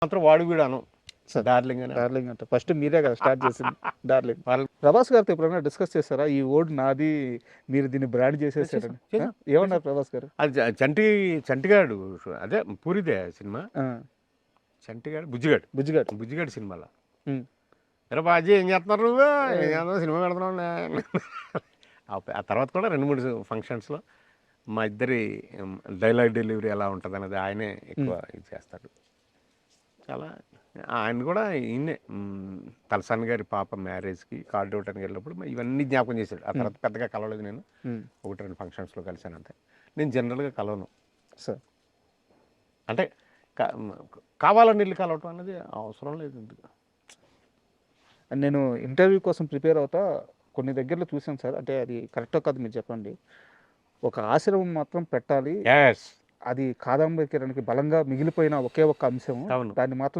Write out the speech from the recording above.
మాత్రం వాడు వీడు అను సార్. డార్లింగ్ అని డార్లింగ్ అంటే ఫస్ట్ మీరే కదా స్టార్ట్ చేసింది డార్లింగ్. వాళ్ళు ప్రభాస్ గారితో ఎప్పుడైనా డిస్కస్ చేస్తారా ఈ వర్డ్ నాది, మీరు దీన్ని బ్రాండ్ చేసేసారని? చేశాం. ఏమన్నారు ప్రభాస్ గారు? అది చంటిగాడు అదే పూరిదే సినిమా. చంటిగాడు బుజ్జిగాడు. బుజ్జిగాడు సినిమాలో ఉమ్. ఎరా బాజీ ఏం చేస్తున్నారు నువ్వు ఏం చేస్తున్నావు సినిమా పెడుతున్నావు ఆ తర్వాత కూడా 2-3 ఫంక్షన్స్లో మా ఇద్దరి డైలాగ్ డెలివరీ ఎలా ఉంటుంది అనేది ఆయనే ఎక్కువ ఇది చేస్తాడు. చాలా ఆయన కూడా ఈయనే తలసాని గారి పాప మ్యారేజ్కి కార్డు ఇవ్వడానికి వెళ్ళినప్పుడు ఇవన్నీ జ్ఞాపకం చేశాడు. ఆ తర్వాత పెద్దగా కలవలేదు, నేను 1-2 ఫంక్షన్స్లో కలిసాను అంతే. నేను జనరల్గా కలవను సార్. అంటే కావాలని వెళ్ళి కలవటం అనేది అవసరం లేదు ఎందుకు. నేను ఇంటర్వ్యూ కోసం ప్రిపేర్ అవుతా కొన్ని దగ్గరలో చూసాను సార్, అంటే అది కరెక్టో కాదు మీరు చెప్పండి. ఒక ఆశ్రమం మాత్రం పెట్టాలి, ఎస్ అది కాదంబరి కిరణ్కి బలంగా మిగిలిపోయిన ఒకే ఒక్క అంశం, అవును. దాన్ని మాత్రం